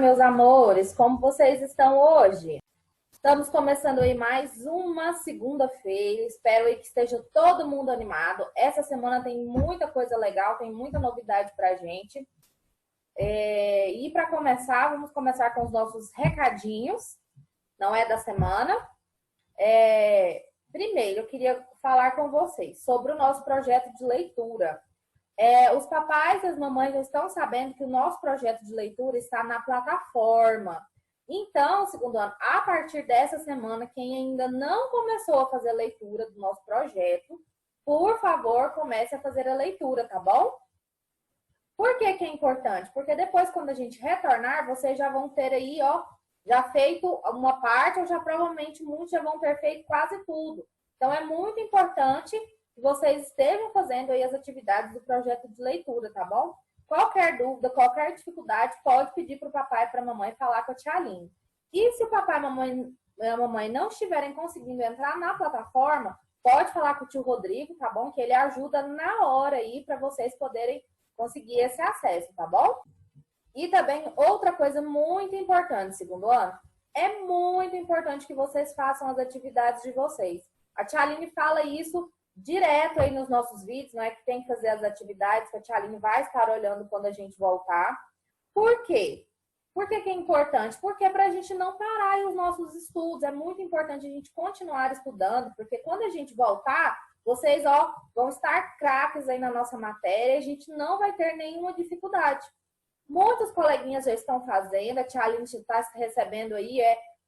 meus amores, como vocês estão hoje? Estamos começando aí mais uma segunda-feira, espero aí que esteja todo mundo animado. Essa semana tem muita coisa legal, tem muita novidade pra gente. E para começar, vamos começar com os nossos recadinhos, não é da semana. Primeiro, eu queria falar com vocês sobre o nosso projeto de leitura. Os papais e as mamães já estão sabendo que o nosso projeto de leitura está na plataforma. Então, segundo ano, a partir dessa semana, quem ainda não começou a fazer a leitura do nosso projeto, por favor, comece a fazer a leitura, tá bom? Por que é importante? Porque depois, quando a gente retornar, vocês já vão ter aí, ó, já feito uma parte, ou já provavelmente muitos já vão ter feito quase tudo. Então, é muito importante que vocês estejam fazendo aí as atividades do projeto de leitura, tá bom? Qualquer dúvida, qualquer dificuldade, pode pedir para o papai e para a mamãe falar com a tia Aline. E se o papai e a mamãe não estiverem conseguindo entrar na plataforma, pode falar com o tio Rodrigo, tá bom? Que ele ajuda na hora aí para vocês poderem conseguir esse acesso, tá bom? E também, outra coisa muito importante, segundo ano, é muito importante que vocês façam as atividades de vocês. A tia Aline fala isso direto aí nos nossos vídeos, não é que tem que fazer as atividades, que a tia Aline vai estar olhando quando a gente voltar. Por quê? Por que é importante? Porque é para a gente não parar aí os nossos estudos. É muito importante a gente continuar estudando, porque quando a gente voltar, vocês vão estar craques aí na nossa matéria e a gente não vai ter nenhuma dificuldade. Muitos coleguinhas já estão fazendo, a tia Aline está recebendo aí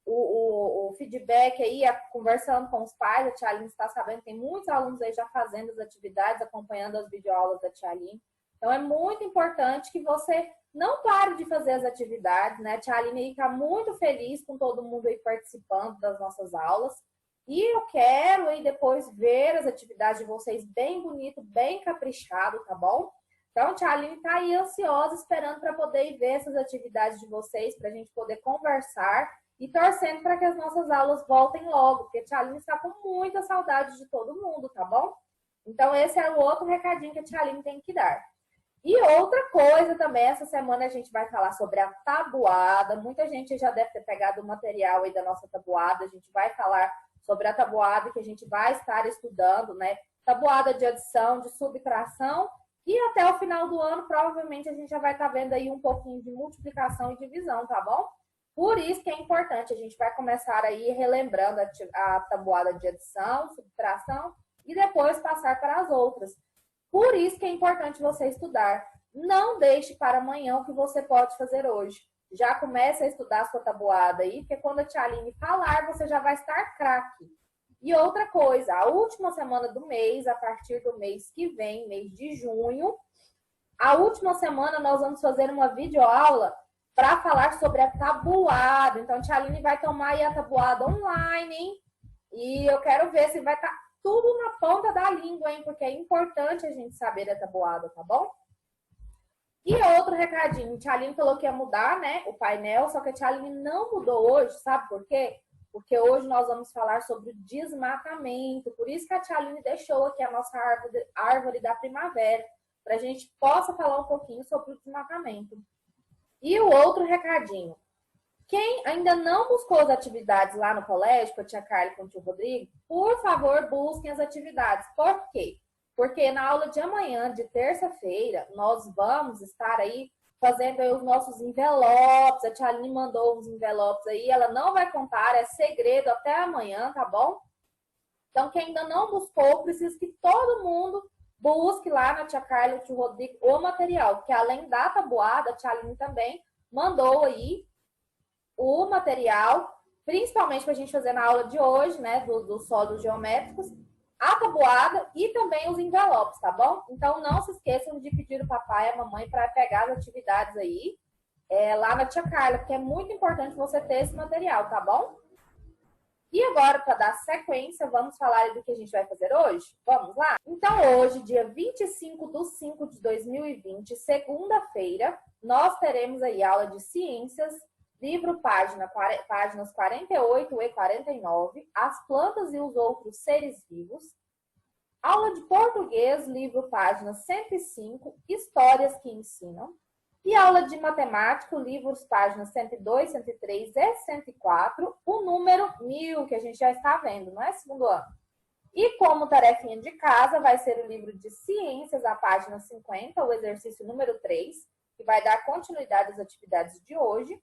o feedback aí, conversando com os pais, a tia Aline está sabendo, tem muitos alunos aí já fazendo as atividades, acompanhando as videoaulas da tia Aline. Então, é muito importante que você não pare de fazer as atividades, né? A tia Aline aí está muito feliz com todo mundo aí participando das nossas aulas. E eu quero aí depois ver as atividades de vocês bem bonito, bem caprichado, tá bom? Então, a tia Aline está aí ansiosa, esperando para poder ver essas atividades de vocês, para a gente poder conversar e torcendo para que as nossas aulas voltem logo, porque a tia Aline está com muita saudade de todo mundo, tá bom? Então, esse é o outro recadinho que a tia Aline tem que dar. E outra coisa também, essa semana a gente vai falar sobre a tabuada. Muita gente já deve ter pegado o material aí da nossa tabuada. A gente vai falar sobre a tabuada que a gente vai estar estudando, né? Tabuada de adição, de subtração. E até o final do ano, provavelmente, a gente já vai estar vendo aí um pouquinho de multiplicação e divisão, tá bom? Por isso que é importante, a gente vai começar aí relembrando a tabuada de adição, subtração e depois passar para as outras. Por isso que é importante você estudar. Não deixe para amanhã o que você pode fazer hoje. Já comece a estudar a sua tabuada aí, porque quando a tia Aline falar, você já vai estar craque. E outra coisa, a última semana do mês, a partir do mês que vem, mês de junho, a última semana nós vamos fazer uma videoaula para falar sobre a tabuada. Então, a tia Aline vai tomar aí a tabuada online, hein? E eu quero ver se vai estar tudo na ponta da língua, hein? Porque é importante a gente saber a tabuada, tá bom? E outro recadinho, a tia Aline falou que ia mudar, né, o painel, só que a tia Aline não mudou hoje, sabe por quê? Porque hoje nós vamos falar sobre o desmatamento. Por isso que a tia Aline deixou aqui a nossa árvore da primavera, para a gente possa falar um pouquinho sobre o desmatamento. E o outro recadinho. Quem ainda não buscou as atividades lá no colégio, com a tia Carla e com o tio Rodrigo, por favor, busquem as atividades. Por quê? Porque na aula de amanhã, de terça-feira, nós vamos estar aí fazendo aí os nossos envelopes. A tia Aline mandou uns envelopes aí, ela não vai contar, é segredo até amanhã, tá bom? Então, quem ainda não buscou, precisa que todo mundo busque lá na tia Carla e tio Rodrigo o material, porque além da tabuada, a tia Aline também mandou aí o material, principalmente para a gente fazer na aula de hoje, né, dos sólidos geométricos, a tabuada e também os envelopes, tá bom? Então, não se esqueçam de pedir o papai e a mamãe para pegar as atividades aí lá na tia Carla, porque é muito importante você ter esse material, tá bom? E agora, para dar sequência, vamos falar do que a gente vai fazer hoje? Vamos lá? Então, hoje, dia 25/5/2020, segunda-feira, nós teremos aí aula de ciências, livro páginas 48 e 49, as plantas e os outros seres vivos. Aula de português, livro página 105, histórias que ensinam. E aula de matemática, livros, páginas 102, 103 e 104, o número 1000, que a gente já está vendo, não é, segundo ano? E como tarefinha de casa, vai ser o livro de ciências, a página 50, o exercício número 3, que vai dar continuidade às atividades de hoje.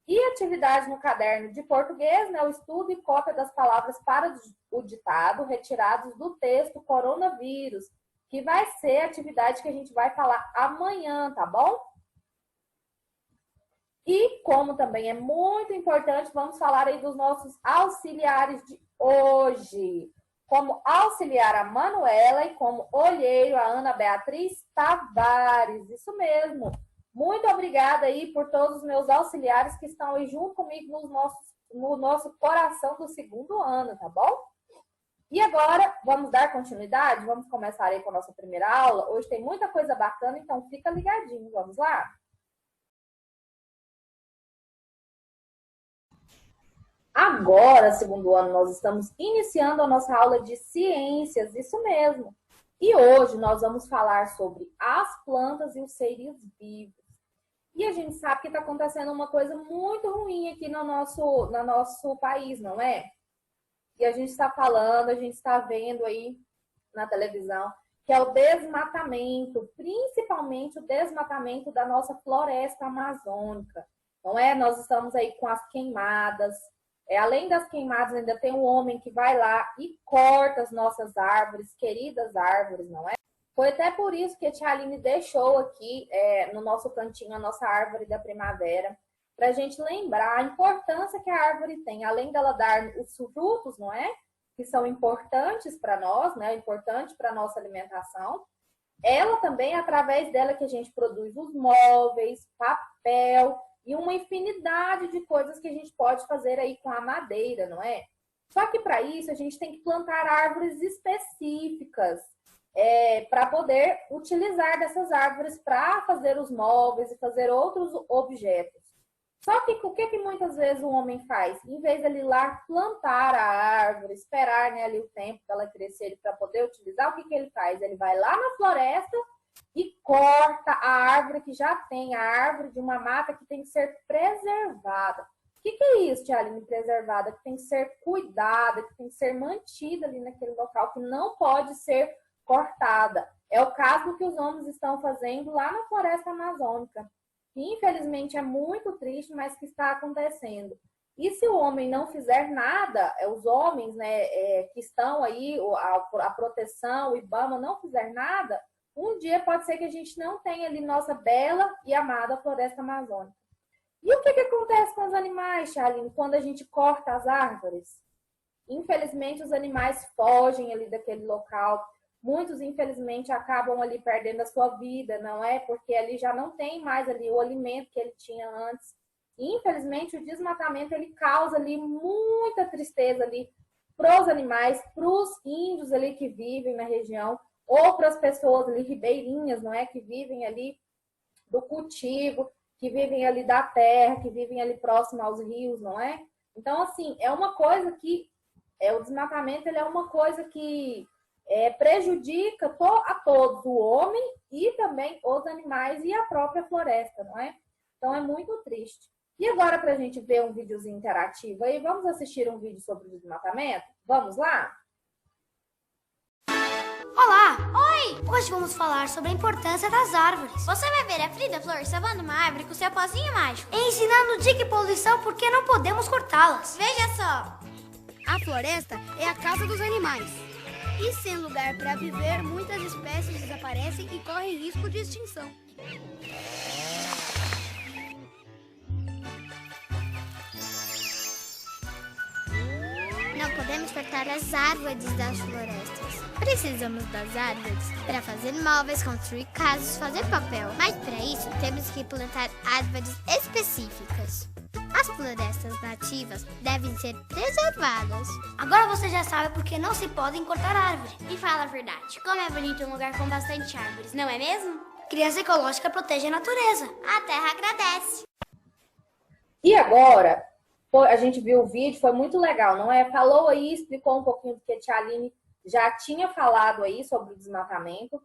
E atividade no caderno de português, né, o estudo e cópia das palavras para o ditado, retirados do texto coronavírus, que vai ser a atividade que a gente vai falar amanhã, tá bom? E como também é muito importante, vamos falar aí dos nossos auxiliares de hoje. Como auxiliar a Manuela e como olheiro a Ana Beatriz Tavares. Isso mesmo. Muito obrigada aí por todos os meus auxiliares que estão aí junto comigo no nosso coração do segundo ano, tá bom? E agora, vamos dar continuidade? Vamos começar aí com a nossa primeira aula. Hoje tem muita coisa bacana, então fica ligadinho. Vamos lá? Agora, segundo ano, nós estamos iniciando a nossa aula de ciências, isso mesmo. E hoje nós vamos falar sobre as plantas e os seres vivos. E a gente sabe que está acontecendo uma coisa muito ruim aqui no nosso país, não é? E a gente está falando, a gente está vendo aí na televisão, que é o desmatamento, principalmente o desmatamento da nossa floresta amazônica, não é? Nós estamos aí com as queimadas. Além das queimadas, ainda tem um homem que vai lá e corta as nossas árvores, queridas árvores, não é? Foi até por isso que a tia Aline deixou aqui no nosso cantinho a nossa árvore da primavera, para a gente lembrar a importância que a árvore tem, além dela dar os frutos, não é? Que são importantes para nós, né? Importante para a nossa alimentação. Ela também, através dela que a gente produz os móveis, papel e uma infinidade de coisas que a gente pode fazer aí com a madeira, não é? Só que para isso a gente tem que plantar árvores específicas para poder utilizar dessas árvores para fazer os móveis e fazer outros objetos. Só que o que muitas vezes o homem faz? Em vez de ele ir lá plantar a árvore, esperar, né, ali o tempo para ela crescer para poder utilizar, o que ele faz? Ele vai lá na floresta e corta a árvore que já tem, a árvore de uma mata que tem que ser preservada. O que é isso, tia Aline, preservada? Que tem que ser cuidada, que tem que ser mantida ali naquele local, que não pode ser cortada. É o caso do que os homens estão fazendo lá na floresta amazônica, que infelizmente é muito triste, mas que está acontecendo. E se o homem não fizer nada, os homens, né, que estão aí, a proteção, o IBAMA não fizer nada, um dia pode ser que a gente não tenha ali nossa bela e amada floresta amazônica. E o que acontece com os animais, Charlene, quando a gente corta as árvores? Infelizmente, os animais fogem ali daquele local. Muitos, infelizmente, acabam ali perdendo a sua vida, não é? Porque ali já não tem mais ali o alimento que ele tinha antes. E, infelizmente, o desmatamento, ele causa ali muita tristeza ali para os animais, para os índios ali que vivem na região, ou para as pessoas ali ribeirinhas, não é? Que vivem ali do cultivo, que vivem ali da terra, que vivem ali próximo aos rios, não é? Então, assim, é uma coisa que... o desmatamento, ele é uma coisa que prejudica a todos, o homem e também os animais e a própria floresta, não é? Então, é muito triste. E agora, para a gente ver um videozinho interativo aí, vamos assistir um vídeo sobre o desmatamento? Vamos lá? Olá! Oi! Hoje vamos falar sobre a importância das árvores. Você vai ver a Frida Flor salvando uma árvore com seu pozinho mágico. E ensinando dica e poluição porque não podemos cortá-las. Veja só! A floresta é a casa dos animais. E sem lugar para viver, muitas espécies desaparecem e correm risco de extinção. Não podemos cortar as árvores das florestas. Precisamos das árvores para fazer móveis, construir casas, fazer papel. Mas para isso temos que plantar árvores específicas. As florestas nativas devem ser preservadas. Agora você já sabe porque não se podem cortar árvores. E fala a verdade, como é bonito um lugar com bastante árvores, não é mesmo? Criança ecológica protege a natureza. A terra agradece. E agora, a gente viu o vídeo, foi muito legal, não é? Falou aí, explicou um pouquinho do que a tia Aline já tinha falado aí sobre o desmatamento.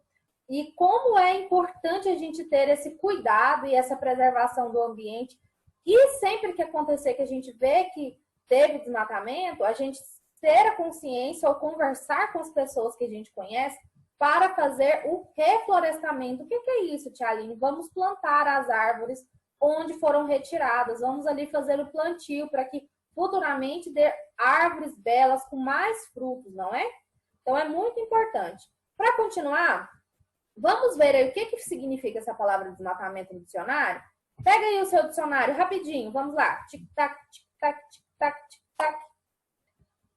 e como é importante a gente ter esse cuidado e essa preservação do ambiente. E sempre que acontecer que a gente vê que teve desmatamento, a gente ter a consciência ou conversar com as pessoas que a gente conhece para fazer o reflorestamento. O que é isso, Tia Aline? Vamos plantar as árvores onde foram retiradas. Vamos ali fazer o plantio para que futuramente dê árvores belas com mais frutos, não é? Então é muito importante. Para continuar, vamos ver aí o que significa essa palavra desmatamento no dicionário? Pega aí o seu dicionário rapidinho, vamos lá. Tic-tac, tic-tac, tic-tac, tic-tac.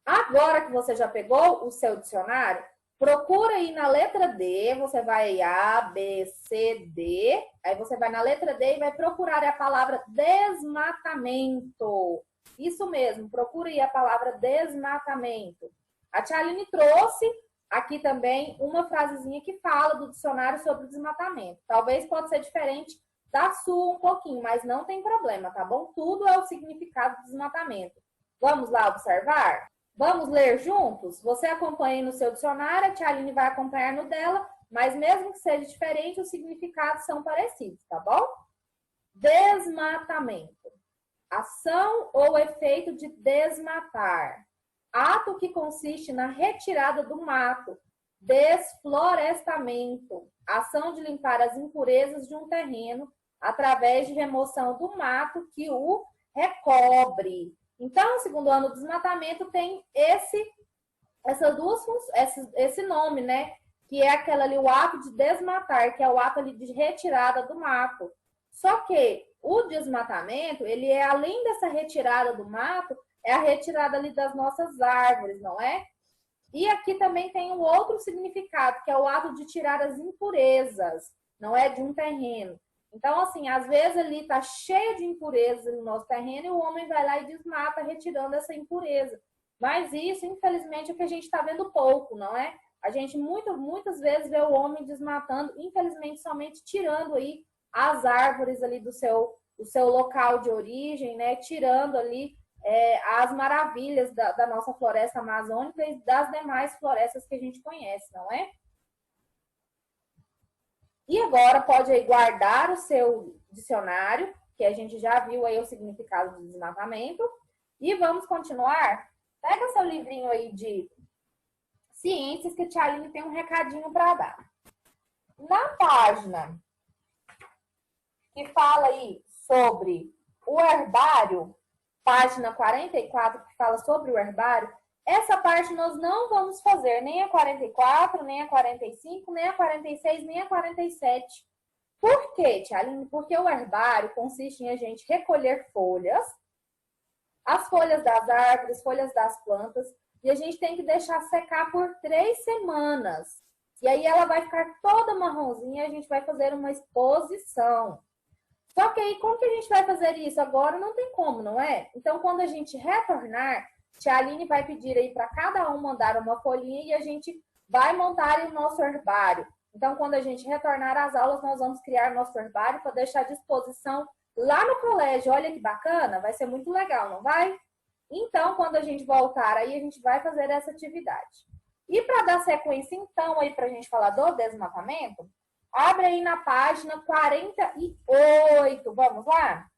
Agora que você já pegou o seu dicionário, procura aí na letra D, você vai aí A, B, C, D. Aí você vai na letra D e vai procurar a palavra desmatamento. Isso mesmo, procura aí a palavra desmatamento. A Tia Aline trouxe aqui também uma frasezinha que fala do dicionário sobre o desmatamento. Talvez pode ser diferente da sua um pouquinho, mas não tem problema, tá bom? Tudo é o significado do desmatamento. Vamos lá observar? Vamos ler juntos? Você acompanha aí no seu dicionário, a Tia Aline vai acompanhar no dela, mas mesmo que seja diferente, os significados são parecidos, tá bom? Desmatamento. Ação ou efeito de desmatar. Ato que consiste na retirada do mato. Desflorestamento. Ação de limpar as impurezas de um terreno através de remoção do mato que o recobre. Então, segundo ano do desmatamento tem esse nome, né? Que é aquela ali, o ato de desmatar, que é o ato ali de retirada do mato. Só que o desmatamento, ele é além dessa retirada do mato, é a retirada ali das nossas árvores, não é? E aqui também tem um outro significado, que é o ato de tirar as impurezas, não é? De um terreno. Então, assim, às vezes ali tá cheio de impurezas no nosso terreno e o homem vai lá e desmata, retirando essa impureza. Mas isso, infelizmente, é o que a gente está vendo pouco, não é? A gente muitas vezes vê o homem desmatando, infelizmente, somente tirando aí as árvores ali do seu local de origem, né? Tirando ali as maravilhas da nossa floresta amazônica e das demais florestas que a gente conhece, não é? E agora pode aí guardar o seu dicionário, que a gente já viu aí o significado do desmatamento. E vamos continuar. Pega seu livrinho aí de ciências que a Tia Aline tem um recadinho para dar. Na página que fala aí sobre o herbário, página 44, que fala sobre o herbário, essa parte nós não vamos fazer nem a 44, nem a 45, nem a 46, nem a 47. Por quê, Tia Aline? Porque o herbário consiste em a gente recolher folhas, as folhas das árvores, folhas das plantas, e a gente tem que deixar secar por 3 semanas. E aí ela vai ficar toda marronzinha e a gente vai fazer uma exposição. Só que aí, como que a gente vai fazer isso? Agora não tem como, não é? Então, quando a gente retornar, Tia Aline vai pedir aí para cada um mandar uma folhinha e a gente vai montar aí o nosso herbário. Então, quando a gente retornar às aulas, nós vamos criar nosso herbário para deixar à disposição lá no colégio. Olha que bacana, vai ser muito legal, não vai? Então, quando a gente voltar aí, a gente vai fazer essa atividade. E para dar sequência, então, aí para a gente falar do desmatamento, abre aí na página 48. Vamos lá?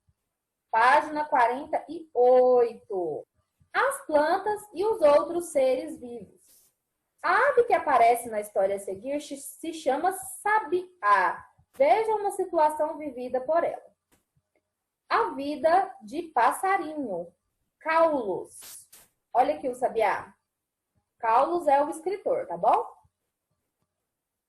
Página 48. As plantas e os outros seres vivos. A ave que aparece na história a seguir se chama sabiá. Veja uma situação vivida por ela. A vida de passarinho. Caulus. Olha aqui o sabiá. Caulus é o escritor, tá bom?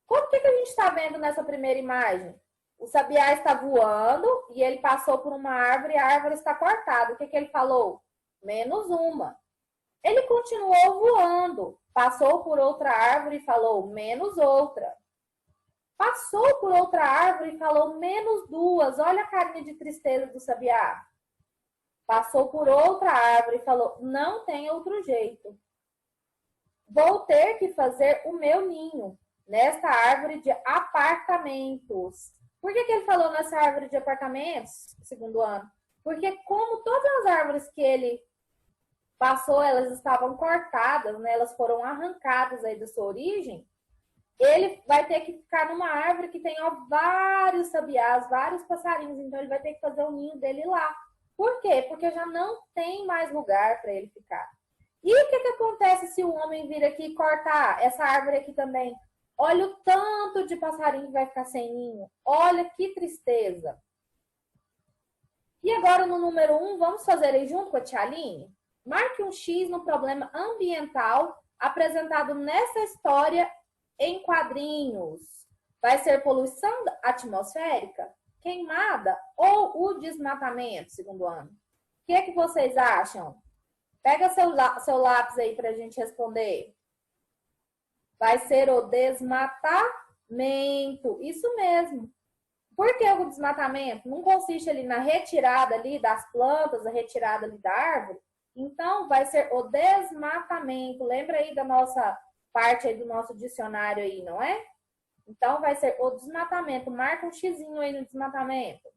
Como que a gente está vendo nessa primeira imagem? O sabiá está voando e ele passou por uma árvore e a árvore está cortada. O que ele falou? Menos uma. Ele continuou voando, passou por outra árvore e falou menos outra. Passou por outra árvore e falou menos duas. Olha a carinha de tristeza do sabiá. Passou por outra árvore e falou não tem outro jeito. Vou ter que fazer o meu ninho nesta árvore de apartamentos. Por que ele falou nessa árvore de apartamentos, segundo ano? Porque como todas as árvores que ele passou, elas estavam cortadas, né? Elas foram arrancadas aí da sua origem. ele vai ter que ficar numa árvore que tem, ó, vários sabiás, vários passarinhos, então ele vai ter que fazer o ninho dele lá. Por quê? Porque já não tem mais lugar para ele ficar. E o que acontece se o homem vir aqui e cortar essa árvore aqui também? Olha o tanto de passarinho que vai ficar sem ninho. Olha que tristeza. E agora no número 1, vamos fazer aí junto com a tia Aline? Marque um X no problema ambiental apresentado nessa história em quadrinhos. Vai ser poluição atmosférica, queimada ou o desmatamento, segundo ano? O que vocês acham? Pega seu lápis aí para a gente responder. Vai ser o desmatamento. Isso mesmo. Por que o desmatamento? Não consiste ali na retirada ali das plantas, a retirada ali da árvore. Então, vai ser o desmatamento. Lembra aí da nossa parte aí do nosso dicionário aí, não é? Então, vai ser o desmatamento. Marca um xizinho aí no desmatamento.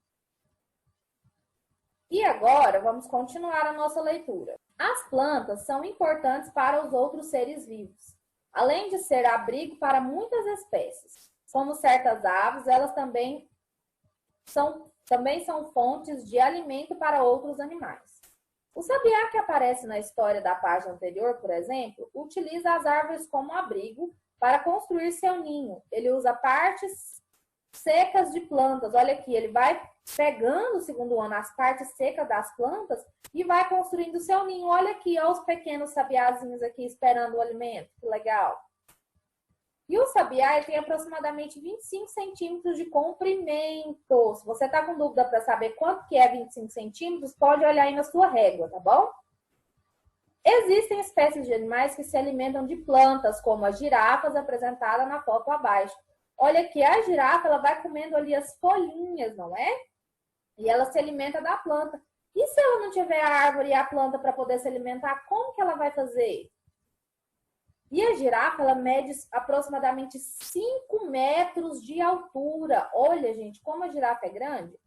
E agora, vamos continuar a nossa leitura. As plantas são importantes para os outros seres vivos, além de ser abrigo para muitas espécies. Como certas aves, elas também são fontes de alimento para outros animais. O sabiá que aparece na história da página anterior, por exemplo, utiliza as árvores como abrigo para construir seu ninho. Ele usa partes secas de plantas. Olha aqui, ele vai pegando, segundo o ano, as partes secas das plantas e vai construindo seu ninho. Olha aqui, olha os pequenos sabiazinhos aqui esperando o alimento. Que legal. E o sabiá ele tem aproximadamente 25 centímetros de comprimento. Se você está com dúvida para saber quanto que é 25 centímetros, pode olhar aí na sua régua, tá bom? Existem espécies de animais que se alimentam de plantas, como as girafas apresentadas na foto abaixo. Olha aqui, a girafa ela vai comendo ali as folhinhas, não é? E ela se alimenta da planta. E se ela não tiver a árvore e a planta para poder se alimentar, como que ela vai fazer? E a girafa, ela mede aproximadamente 5 metros de altura. Olha, gente, como a girafa é grande.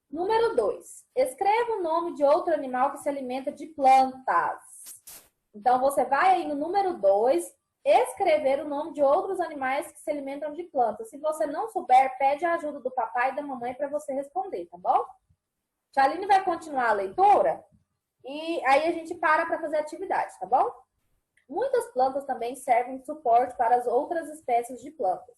Número 2. Escreva o nome de outro animal que se alimenta de plantas. Então, você vai aí no número 2, escrever o nome de outros animais que se alimentam de plantas. Se você não souber, pede a ajuda do papai e da mamãe para você responder, tá bom? Tia Aline vai continuar a leitura e aí a gente para fazer atividade, tá bom? Muitas plantas também servem de suporte para as outras espécies de plantas.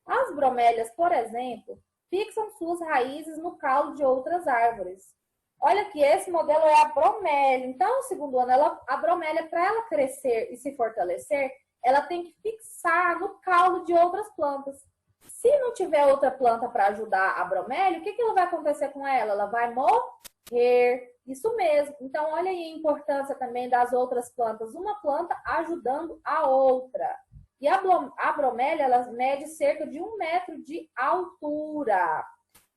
As bromélias, por exemplo, fixam suas raízes no caule de outras árvores. Olha que esse modelo é a bromélia. Então, segundo ano, a bromélia, para ela crescer e se fortalecer, ela tem que fixar no caule de outras plantas. Se não tiver outra planta para ajudar a bromélia, o que vai acontecer com ela? Ela vai morrer. Isso mesmo. Então, olha aí a importância também das outras plantas. Uma planta ajudando a outra. E a bromélia, ela mede cerca de 1 metro de altura.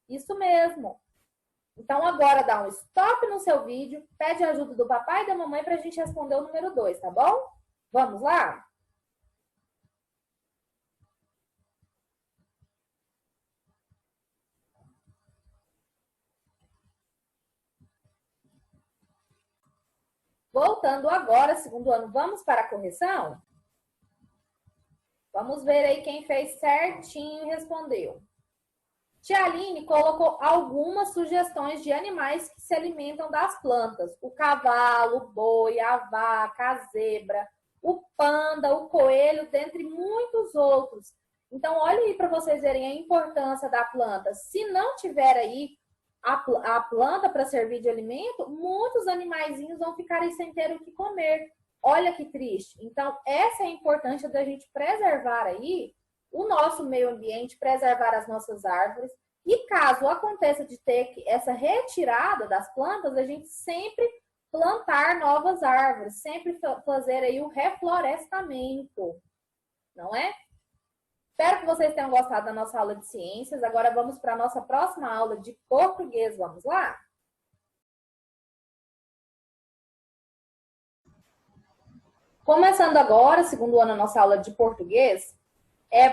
Isso mesmo. Então, agora dá um stop no seu vídeo, pede a ajuda do papai e da mamãe para a gente responder o número 2, tá bom? Vamos lá? Voltando agora, segundo ano, vamos para a correção? Vamos ver aí quem fez certinho e respondeu. Tia Aline colocou algumas sugestões de animais que se alimentam das plantas. O cavalo, o boi, a vaca, a zebra, o panda, o coelho, dentre muitos outros. Então, olha aí para vocês verem a importância da planta. Se não tiver aí a planta para servir de alimento, muitos animaizinhos vão ficar aí sem ter o que comer. Olha que triste. Então, essa é a importância da gente preservar aí o nosso meio ambiente, preservar as nossas árvores. E caso aconteça de ter essa retirada das plantas, a gente sempre plantar novas árvores, sempre fazer aí o reflorestamento, não é? Espero que vocês tenham gostado da nossa aula de ciências. Agora vamos para a nossa próxima aula de português. Vamos lá? Começando agora, segundo ano, a nossa aula de português,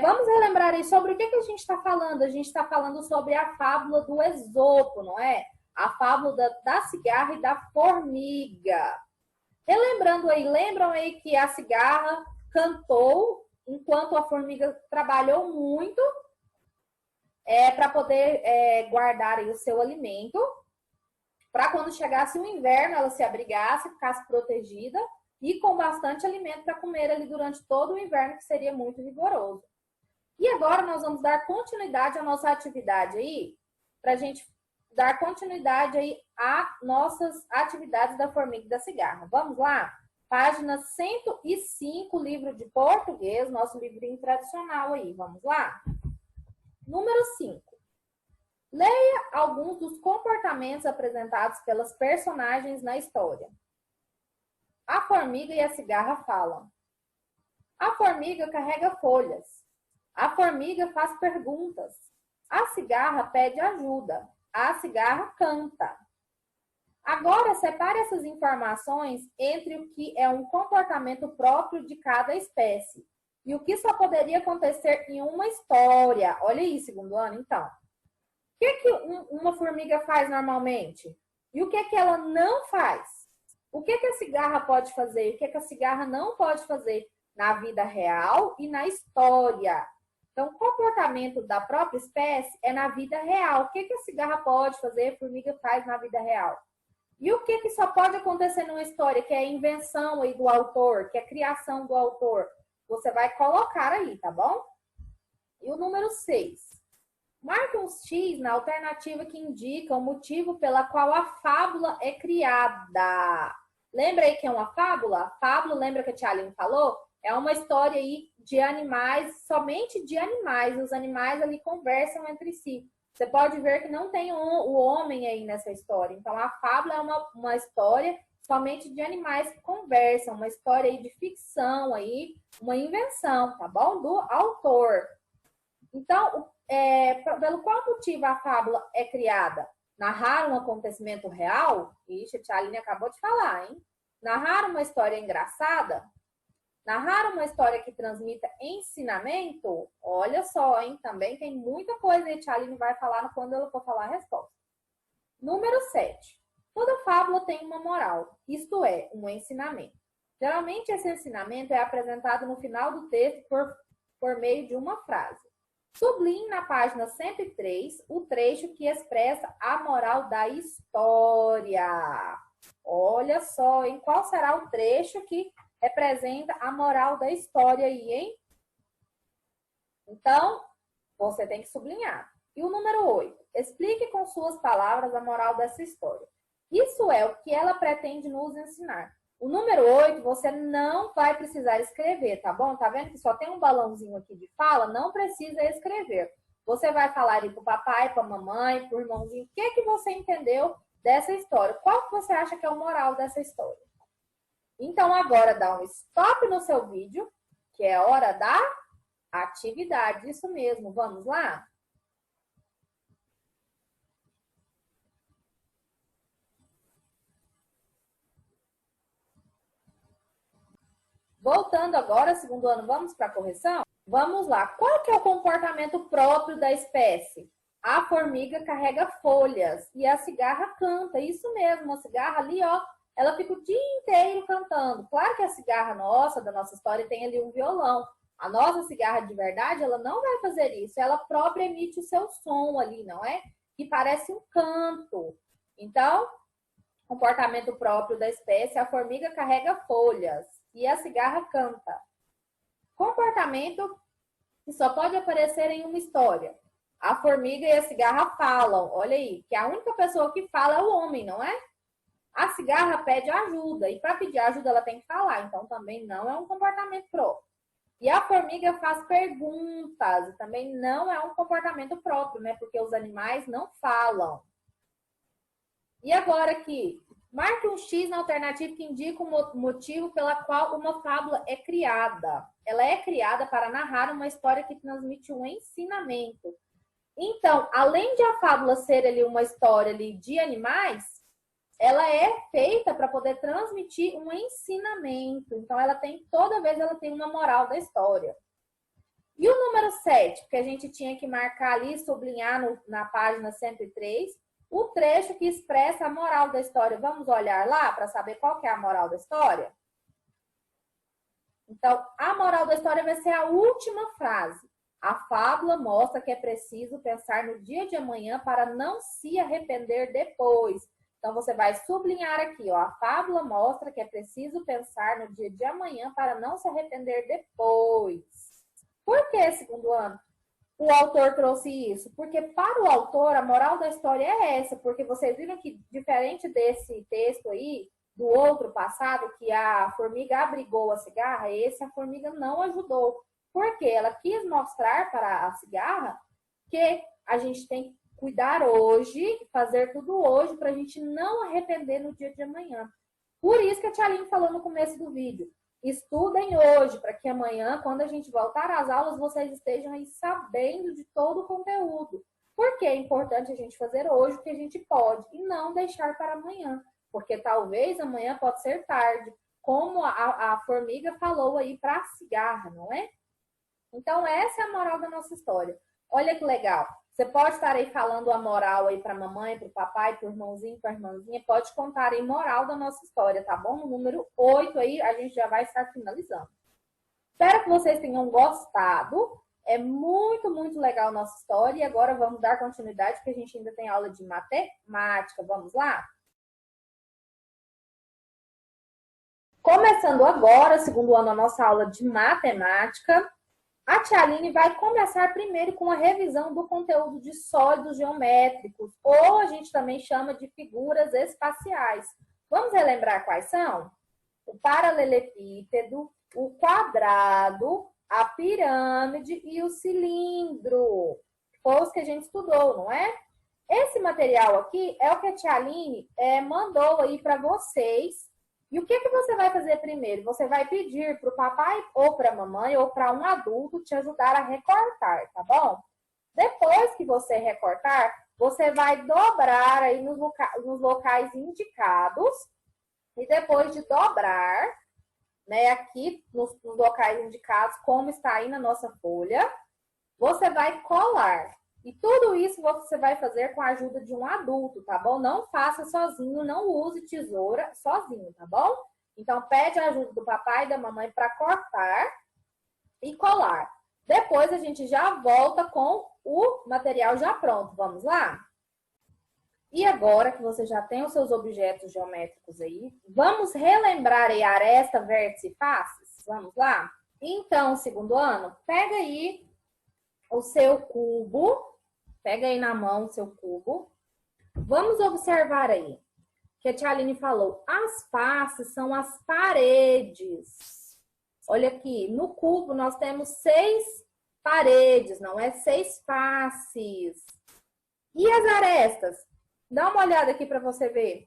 vamos relembrar aí sobre o que a gente está falando. A gente está falando sobre a fábula do Esopo, não é? A fábula da cigarra e da formiga. Relembrando aí, lembram aí que a cigarra cantou enquanto a formiga trabalhou muito para poder guardar aí o seu alimento, para quando chegasse o inverno ela se abrigasse, ficasse protegida e com bastante alimento para comer ali durante todo o inverno, que seria muito rigoroso. E agora nós vamos dar continuidade à nossa atividade aí, para a gente dar continuidade aí a nossas atividades da formiga e da cigarra. Vamos lá? Página 105, livro de português, nosso livrinho tradicional aí. Vamos lá? Número 5. Leia alguns dos comportamentos apresentados pelas personagens na história. A formiga e a cigarra falam. A formiga carrega folhas. A formiga faz perguntas. A cigarra pede ajuda. A cigarra canta. Agora, separe essas informações entre o que é um comportamento próprio de cada espécie e o que só poderia acontecer em uma história. Olha aí, segundo ano, então. O que uma formiga faz normalmente? E o que ela não faz? O que a cigarra pode fazer? O que a cigarra não pode fazer na vida real e na história? Então, o comportamento da própria espécie é na vida real. O que a cigarra pode fazer, a formiga faz na vida real? E o que só pode acontecer numa história, que é a invenção aí do autor, que é a criação do autor? Você vai colocar aí, tá bom? E o número 6. Marque um X na alternativa que indica o motivo pela qual a fábula é criada. Lembra aí que é uma fábula? Fábula, lembra que a tia Aline falou? É uma história aí de animais, somente de animais. Os animais ali conversam entre si. Você pode ver que não tem o homem aí nessa história. Então, a fábula é uma história somente de animais que conversam. Uma história aí de ficção, aí, uma invenção, tá bom? Do autor. Então, pelo qual motivo a fábula é criada? Narrar um acontecimento real? Ixi, a tia Aline acabou de falar, hein? Narrar uma história engraçada? Narrar uma história que transmita ensinamento? Olha só, hein? Também tem muita coisa aí, a tia Aline vai falar quando ela for falar a resposta. Número 7. Toda fábula tem uma moral, isto é, um ensinamento. Geralmente, esse ensinamento é apresentado no final do texto por meio de uma frase. Sublinhe na página 103 o trecho que expressa a moral da história. Olha só, hein? Qual será o trecho que representa a moral da história aí, hein? Então, você tem que sublinhar. E o número 8. Explique com suas palavras a moral dessa história. Isso é o que ela pretende nos ensinar. O número 8, você não vai precisar escrever, tá bom? Tá vendo que só tem um balãozinho aqui de fala? Não precisa escrever. Você vai falar ali pro papai, pra mamãe, pro irmãozinho. O que você entendeu dessa história? Qual que você acha que é o moral dessa história? Então, agora dá um stop no seu vídeo, que é hora da atividade. Isso mesmo, vamos lá? Voltando agora, segundo ano, vamos para a correção? Vamos lá. Qual que é o comportamento próprio da espécie? A formiga carrega folhas e a cigarra canta. Isso mesmo, a cigarra ali, ó, ela fica o dia inteiro cantando. Claro que a cigarra nossa, da nossa história, tem ali um violão. A nossa cigarra de verdade, ela não vai fazer isso. Ela própria emite o seu som ali, não é? Que parece um canto. Então, comportamento próprio da espécie, a formiga carrega folhas e a cigarra canta. Comportamento que só pode aparecer em uma história. A formiga e a cigarra falam. Olha aí, que a única pessoa que fala é o homem, não é? A cigarra pede ajuda e para pedir ajuda ela tem que falar. Então também não é um comportamento próprio. E a formiga faz perguntas. Também não é um comportamento próprio, né? Porque os animais não falam. E agora aqui, marque um X na alternativa que indica o motivo pela qual uma fábula é criada. Ela é criada para narrar uma história que transmite um ensinamento. Então, além de a fábula ser ali uma história ali de animais, ela é feita para poder transmitir um ensinamento. Então, toda vez ela tem uma moral da história. E o número 7, que a gente tinha que marcar ali, sublinhar na página 103, o trecho que expressa a moral da história. Vamos olhar lá para saber qual que é a moral da história? Então, a moral da história vai ser a última frase. A fábula mostra que é preciso pensar no dia de amanhã para não se arrepender depois. Então, você vai sublinhar aqui, ó. A fábula mostra que é preciso pensar no dia de amanhã para não se arrepender depois. Por que, segundo ano, o autor trouxe isso? Porque para o autor, a moral da história é essa. Porque vocês viram que, diferente desse texto aí, do outro passado, que a formiga abrigou a cigarra, esse a formiga não ajudou. Porque ela quis mostrar para a cigarra que a gente tem que cuidar hoje, fazer tudo hoje, para a gente não arrepender no dia de amanhã. Por isso que a Tia Aline falou no começo do vídeo. Estudem hoje, para que amanhã, quando a gente voltar às aulas, vocês estejam aí sabendo de todo o conteúdo. Porque é importante a gente fazer hoje o que a gente pode e não deixar para amanhã. Porque talvez amanhã pode ser tarde, como a formiga falou aí para a cigarra, não é? Então, essa é a moral da nossa história. Olha que legal. Você pode estar aí falando a moral aí para a mamãe, para o papai, para o irmãozinho, para a irmãzinha. Pode contar aí moral da nossa história, tá bom? No número 8 aí, a gente já vai estar finalizando. Espero que vocês tenham gostado. É muito, muito legal a nossa história. E agora vamos dar continuidade, porque a gente ainda tem aula de matemática. Vamos lá? Começando agora, segundo ano, a nossa aula de matemática. A Tia Aline vai começar primeiro com a revisão do conteúdo de sólidos geométricos, ou a gente também chama de figuras espaciais. Vamos relembrar quais são? O paralelepípedo, o quadrado, a pirâmide e o cilindro. Foi os que a gente estudou, não é? Esse material aqui é o que a Tia Aline mandou aí para vocês. E o que você vai fazer primeiro? Você vai pedir para o papai ou para a mamãe ou para um adulto te ajudar a recortar, tá bom? Depois que você recortar, você vai dobrar aí nos locais indicados. E depois de dobrar, né, aqui nos locais indicados, como está aí na nossa folha, você vai colar. E tudo isso você vai fazer com a ajuda de um adulto, tá bom? Não faça sozinho, não use tesoura sozinho, tá bom? Então, pede a ajuda do papai e da mamãe para cortar e colar. Depois, a gente já volta com o material já pronto. Vamos lá? E agora que você já tem os seus objetos geométricos aí, vamos relembrar aí aresta, vértice e faces? Vamos lá? Então, segundo ano, pega aí o seu cubo, pega aí na mão o seu cubo. Vamos observar aí, que a Tia Aline falou, as faces são as paredes. Olha aqui, no cubo nós temos 6 paredes, não é 6 faces. E as arestas? Dá uma olhada aqui para você ver.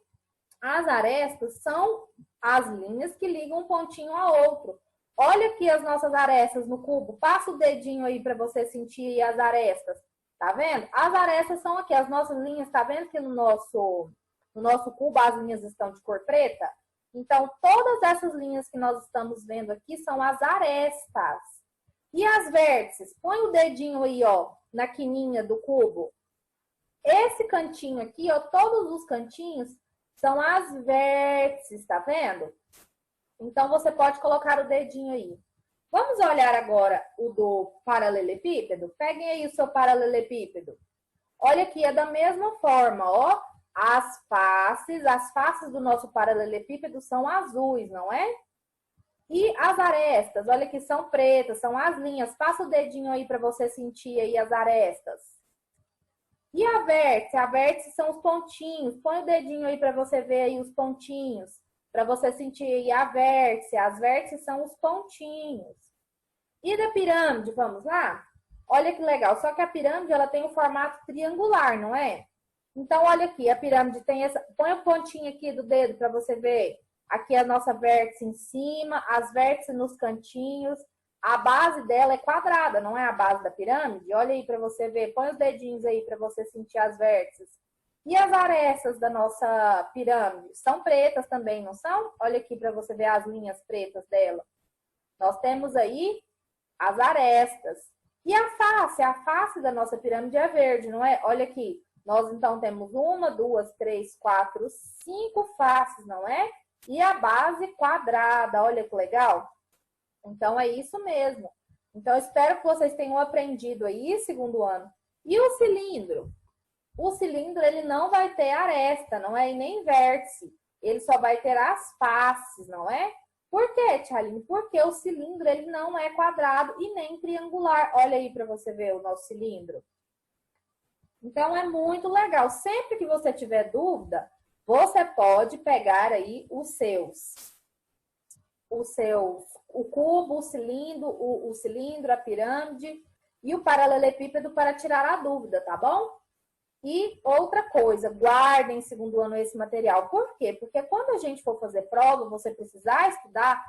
As arestas são as linhas que ligam um pontinho a outro. Olha aqui as nossas arestas no cubo. Passa o dedinho aí para você sentir as arestas. Tá vendo? As arestas são aqui, as nossas linhas. Tá vendo que no nosso cubo as linhas estão de cor preta? Então, todas essas linhas que nós estamos vendo aqui são as arestas. E as vértices? Põe o dedinho aí, ó, na quininha do cubo. Esse cantinho aqui, ó, todos os cantinhos são as vértices, tá vendo? Então, você pode colocar o dedinho aí. Vamos olhar agora o do paralelepípedo? Peguem aí o seu paralelepípedo. Olha aqui, é da mesma forma, ó. As faces do nosso paralelepípedo são azuis, não é? E as arestas, olha aqui, são pretas, são as linhas. Passa o dedinho aí para você sentir aí as arestas. E a vértice são os pontinhos. Põe o dedinho aí para você ver aí os pontinhos. Para você sentir aí a vértice. As vértices são os pontinhos. E da pirâmide, vamos lá? Olha que legal. Só que a pirâmide, ela tem um formato triangular, não é? Então, olha aqui. A pirâmide tem essa... Põe o pontinho aqui do dedo para você ver. Aqui a nossa vértice em cima. As vértices nos cantinhos. A base dela é quadrada, não é a base da pirâmide? Olha aí para você ver. Põe os dedinhos aí para você sentir as vértices. E as arestas da nossa pirâmide? São pretas também, não são? Olha aqui para você ver as linhas pretas dela. Nós temos aí as arestas. E a face da nossa pirâmide é verde, não é? Olha aqui. Nós então temos 1, 2, 3, 4, 5 faces, não é? E a base quadrada. Olha que legal. Então, é isso mesmo. Então, eu espero que vocês tenham aprendido aí, segundo ano. E o cilindro? O cilindro, ele não vai ter aresta, não é? E nem vértice. Ele só vai ter as faces, não é? Por quê, Tchaline? Porque o cilindro, ele não é quadrado e nem triangular. Olha aí para você ver o nosso cilindro. Então, é muito legal. Sempre que você tiver dúvida, você pode pegar aí o cubo, o cilindro, a pirâmide e o paralelepípedo para tirar a dúvida, tá bom? E outra coisa, guardem em segundo ano esse material. Por quê? Porque quando a gente for fazer prova, você precisar estudar,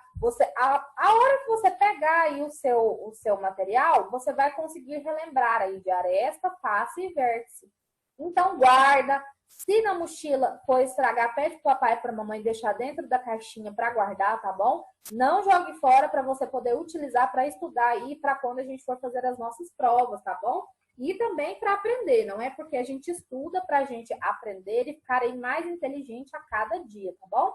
a hora que você pegar aí o seu material, você vai conseguir relembrar aí de aresta, face e vértice. Então, guarda. Se na mochila for estragar, pede pro papai e pra mamãe deixar dentro da caixinha para guardar, tá bom? Não jogue fora para você poder utilizar para estudar aí para quando a gente for fazer as nossas provas, tá bom? E também para aprender, não é porque a gente estuda para a gente aprender e ficar aí mais inteligente a cada dia, tá bom?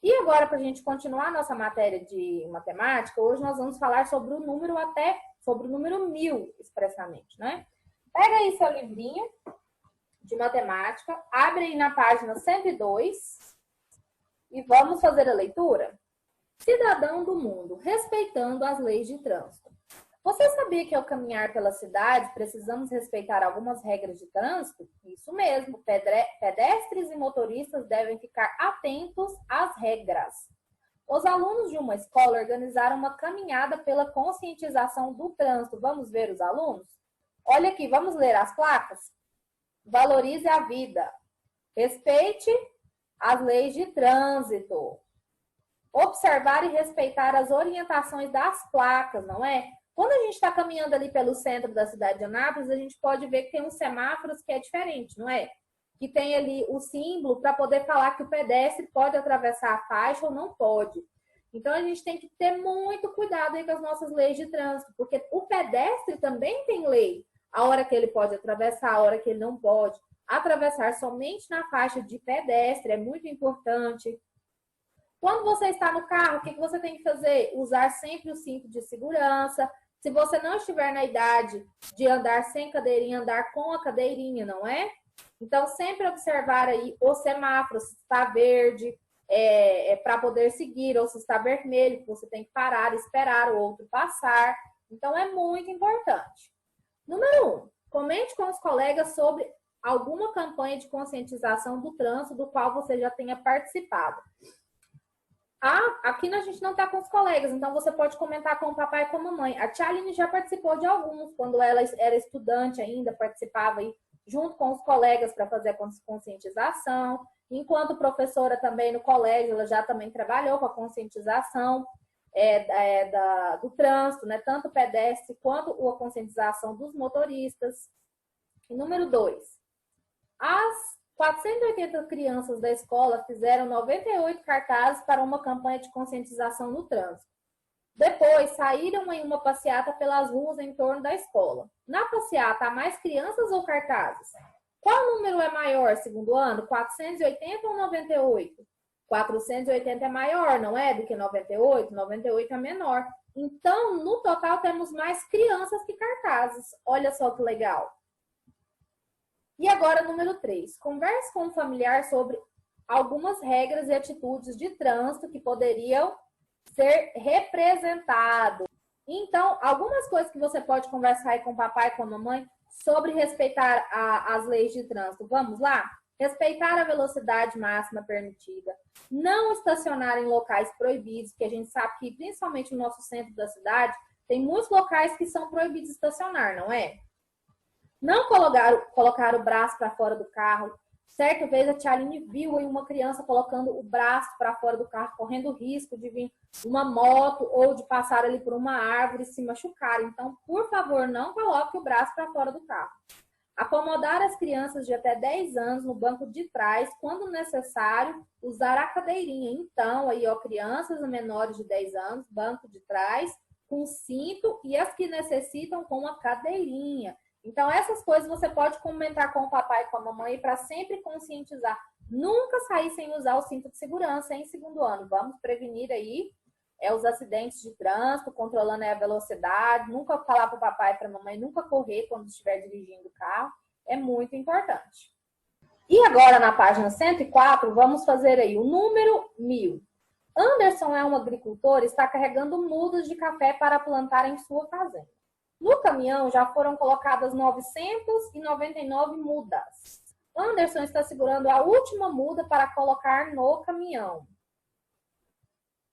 E agora, para a gente continuar a nossa matéria de matemática, hoje nós vamos falar sobre o número 1000 expressamente, né? Pega aí seu livrinho de matemática, abre aí na página 102 e vamos fazer a leitura? Cidadão do mundo, respeitando as leis de trânsito. Você sabia que ao caminhar pela cidade precisamos respeitar algumas regras de trânsito? Isso mesmo, pedestres e motoristas devem ficar atentos às regras. Os alunos de uma escola organizaram uma caminhada pela conscientização do trânsito. Vamos ver os alunos? Olha aqui, vamos ler as placas? Valorize a vida. Respeite as leis de trânsito. Observar e respeitar as orientações das placas, não é? Quando a gente está caminhando ali pelo centro da cidade de Anápolis, a gente pode ver que tem uns semáforos que é diferente, não é? Que tem ali o símbolo para poder falar que o pedestre pode atravessar a faixa ou não pode. Então, a gente tem que ter muito cuidado aí com as nossas leis de trânsito, porque o pedestre também tem lei. A hora que ele pode atravessar, a hora que ele não pode. Atravessar somente na faixa de pedestre é muito importante. Quando você está no carro, o que você tem que fazer? Usar sempre o cinto de segurança. Se você não estiver na idade de andar sem cadeirinha, andar com a cadeirinha, não é? Então, sempre observar aí o semáforo, se está verde, para poder seguir, ou se está vermelho, você tem que parar, esperar o outro passar. Então, é muito importante. Número 1, comente com os colegas sobre alguma campanha de conscientização do trânsito do qual você já tenha participado. Aqui a gente não está com os colegas, então você pode comentar com o papai e com a mamãe. A Tchaline já participou de alguns, quando ela era estudante ainda, participava aí junto com os colegas para fazer a conscientização. Enquanto professora também no colégio, ela já também trabalhou com a conscientização do trânsito, né? Tanto pedestre quanto a conscientização dos motoristas. E número 2, as 480 crianças da escola fizeram 98 cartazes para uma campanha de conscientização no trânsito. Depois, saíram em uma passeata pelas ruas em torno da escola. Na passeata, há mais crianças ou cartazes? Qual número é maior, segundo ano? 480 ou 98? 480 é maior, não é? Do que 98? 98 é menor. Então, no total, temos mais crianças que cartazes. Olha só que legal. E agora, número 3. Converse com um familiar sobre algumas regras e atitudes de trânsito que poderiam ser representados. Então, algumas coisas que você pode conversar aí com o papai e com a mamãe sobre respeitar as leis de trânsito. Vamos lá? Respeitar a velocidade máxima permitida. Não estacionar em locais proibidos, que a gente sabe que, principalmente no nosso centro da cidade, tem muitos locais que são proibidos de estacionar, não é? Não colocar o braço para fora do carro. Certa vez a Tchaline viu aí uma criança colocando o braço para fora do carro, correndo o risco de vir uma moto ou de passar ali por uma árvore e se machucar. Então, por favor, não coloque o braço para fora do carro. Acomodar as crianças de até 10 anos no banco de trás, quando necessário, usar a cadeirinha. Então, aí, ó, crianças menores de 10 anos, banco de trás, com cinto, e as que necessitam com a cadeirinha. Então, essas coisas você pode comentar com o papai e com a mamãe para sempre conscientizar. Nunca sair sem usar o cinto de segurança em segundo ano. Vamos prevenir aí os acidentes de trânsito, controlando a velocidade, nunca falar para o papai e para a mamãe, nunca correr quando estiver dirigindo o carro, é muito importante. E agora, na página 104, vamos fazer aí o número 1000. Anderson é um agricultor e está carregando mudas de café para plantar em sua fazenda. No caminhão já foram colocadas 999 mudas. Anderson está segurando a última muda para colocar no caminhão.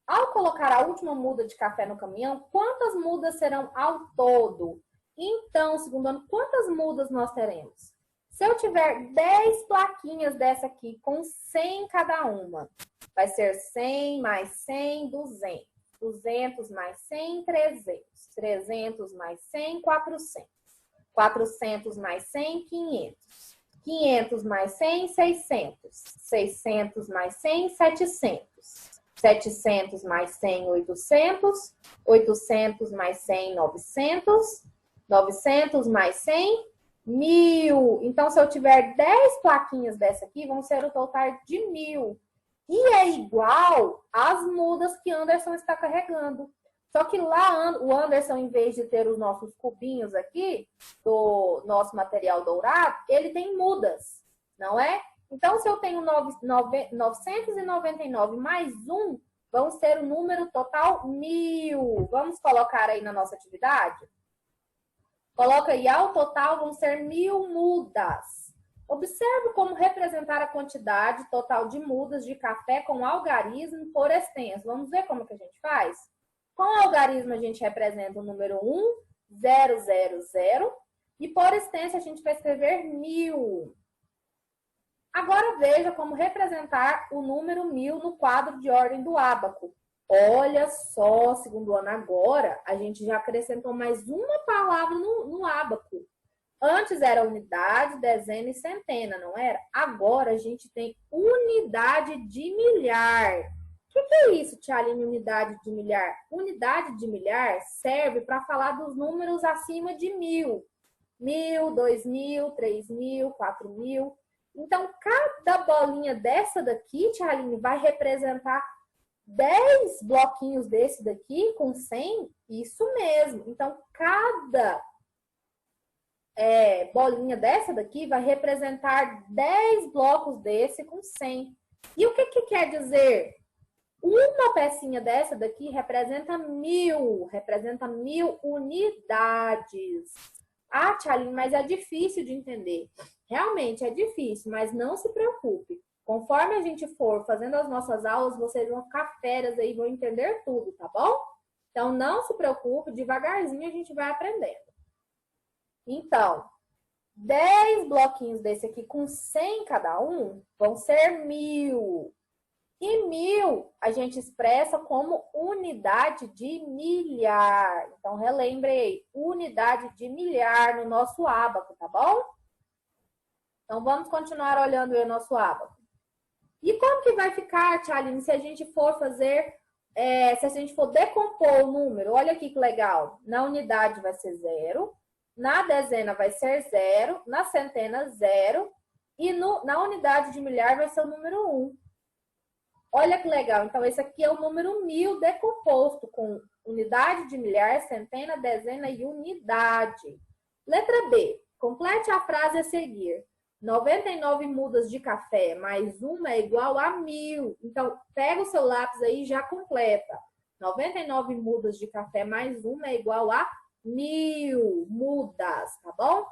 Ao colocar a última muda de café no caminhão, quantas mudas serão ao todo? Então, segundo ano, quantas mudas nós teremos? Se eu tiver 10 plaquinhas dessa aqui, com 100 cada uma, vai ser 100 mais 100, 200. 200 mais 100, 300. 300 mais 100, 400. 400 mais 100, 500. 500 mais 100, 600. 600 mais 100, 700. 700 mais 100, 800. 800 mais 100, 900. 900 mais 100, 1000. Então, se eu tiver 10 plaquinhas dessa aqui, vão ser o total de 1000. E é igual às mudas que Anderson está carregando. Só que lá o Anderson, em vez de ter os nossos cubinhos aqui, do nosso material dourado, ele tem mudas, não é? Então, se eu tenho 999 mais 1, vão ser o número total 1000. Vamos colocar aí na nossa atividade? Coloca aí, ao total vão ser 1000 mudas. Observe como representar a quantidade total de mudas de café com algarismo por extenso. Vamos ver como que a gente faz? Com o algarismo, a gente representa o número 1, 0, 0, 0. E por extenso, a gente vai escrever 1000. Agora, veja como representar o número 1000 no quadro de ordem do ábaco. Olha só, segundo ano agora, a gente já acrescentou mais uma palavra no ábaco. Antes era unidade, dezena e centena, não era? Agora a gente tem unidade de milhar. O que é isso, Tia Aline, unidade de milhar? Unidade de milhar serve para falar dos números acima de 1000. 1000, 2000, 3000, 4000. Então, cada bolinha dessa daqui, Tia Aline, vai representar 10 bloquinhos desse daqui com 100. Isso mesmo. Então, cada bolinha dessa daqui vai representar 10 blocos desse com 100. E o que quer dizer? Uma pecinha dessa daqui representa 1000 unidades. Ah, Tchaline, mas é difícil de entender. Realmente é difícil, mas não se preocupe. Conforme a gente for fazendo as nossas aulas, vocês vão ficar feras aí, vão entender tudo, tá bom? Então, não se preocupe, devagarzinho a gente vai aprendendo. Então, 10 bloquinhos desse aqui com 100 cada um vão ser 1000. E 1000 a gente expressa como unidade de milhar. Então, relembre aí, unidade de milhar no nosso ábaco, tá bom? Então, vamos continuar olhando aí o nosso ábaco. E como que vai ficar, Tia Aline, se a gente for fazer, se a gente for decompor o número? Olha aqui que legal. Na unidade vai ser 0. Na dezena vai ser 0, na centena 0 e na unidade de milhar vai ser o número 1. Olha que legal, então esse aqui é o número 1000 decomposto com unidade de milhar, centena, dezena e unidade. Letra B, complete a frase a seguir. 99 mudas de café mais 1 é igual a 1000. Então, pega o seu lápis aí e já completa. 99 mudas de café mais 1 é igual a 1000 mudas, tá bom?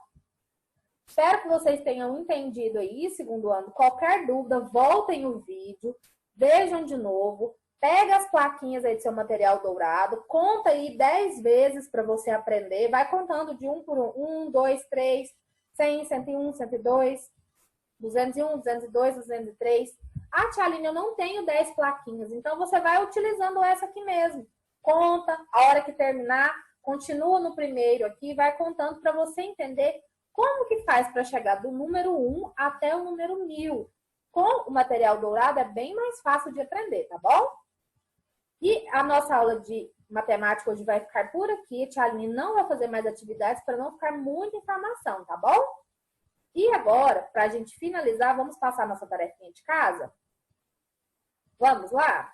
Espero que vocês tenham entendido aí, segundo ano. Qualquer dúvida, voltem o vídeo, vejam de novo, pega as plaquinhas aí do seu material dourado, conta aí 10 vezes para você aprender, vai contando de 1 por 1, 1, 2, 3, 100, 101, 102, 201, 202, 203. Ah, Tia Aline, eu não tenho 10 plaquinhas, então você vai utilizando essa aqui mesmo. Conta, a hora que terminar, continua no primeiro aqui, vai contando para você entender como que faz para chegar do número 1 até o número 1000. Com o material dourado é bem mais fácil de aprender, tá bom? E a nossa aula de matemática hoje vai ficar por aqui. Tia Aline não vai fazer mais atividades para não ficar muita informação, tá bom? E agora, para a gente finalizar, vamos passar nossa tarefinha de casa? Vamos lá?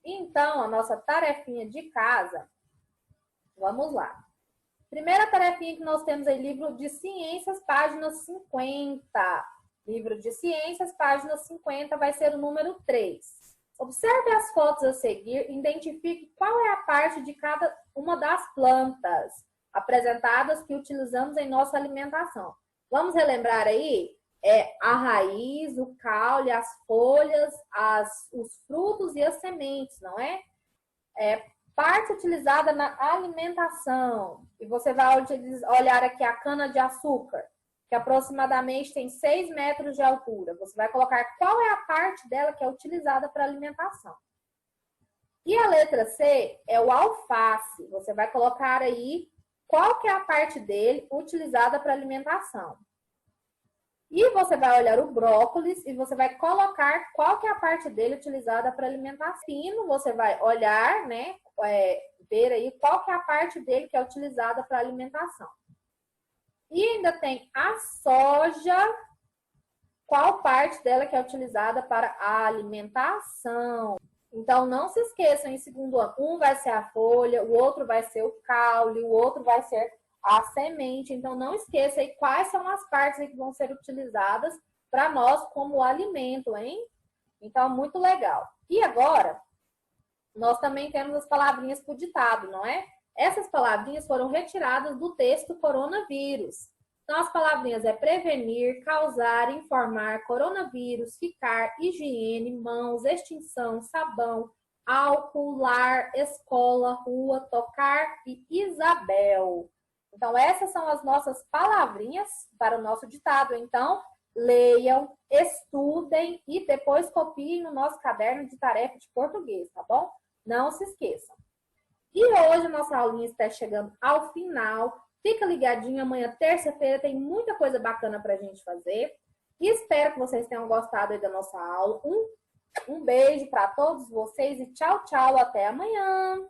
Então, a nossa tarefinha de casa, vamos lá. Primeira tarefinha que nós temos aí, livro de ciências, página 50. Livro de ciências, página 50, vai ser o número 3. Observe as fotos a seguir e identifique qual é a parte de cada uma das plantas apresentadas que utilizamos em nossa alimentação. Vamos relembrar aí? A raiz, o caule, as folhas, os frutos e as sementes, não é? Parte utilizada na alimentação. E você vai olhar aqui a cana-de-açúcar, que aproximadamente tem 6 metros de altura. Você vai colocar qual é a parte dela que é utilizada para alimentação. E a letra C é o alface. Você vai colocar aí qual que é a parte dele utilizada para alimentação. E você vai olhar o brócolis e você vai colocar qual que é a parte dele utilizada para alimentação. Pino, você vai olhar, né, ver aí qual que é a parte dele que é utilizada para alimentação. E ainda tem a soja, qual parte dela que é utilizada para a alimentação. Então, não se esqueçam, em segundo ano, um vai ser a folha, o outro vai ser o caule, o outro vai ser a semente. Então, não esqueça aí quais são as partes aí que vão ser utilizadas para nós como alimento, hein? Então, muito legal. E agora, nós também temos as palavrinhas para o ditado, não é? Essas palavrinhas foram retiradas do texto coronavírus. Então, as palavrinhas é prevenir, causar, informar, coronavírus, ficar, higiene, mãos, extinção, sabão, álcool, lar, escola, rua, tocar e Isabel. Então, essas são as nossas palavrinhas para o nosso ditado. Então, leiam, estudem e depois copiem no nosso caderno de tarefa de português, tá bom? Não se esqueçam. E hoje a nossa aulinha está chegando ao final. Fica ligadinho, amanhã, terça-feira, tem muita coisa bacana para a gente fazer. E espero que vocês tenham gostado aí da nossa aula. Um beijo para todos vocês e tchau, tchau. Até amanhã.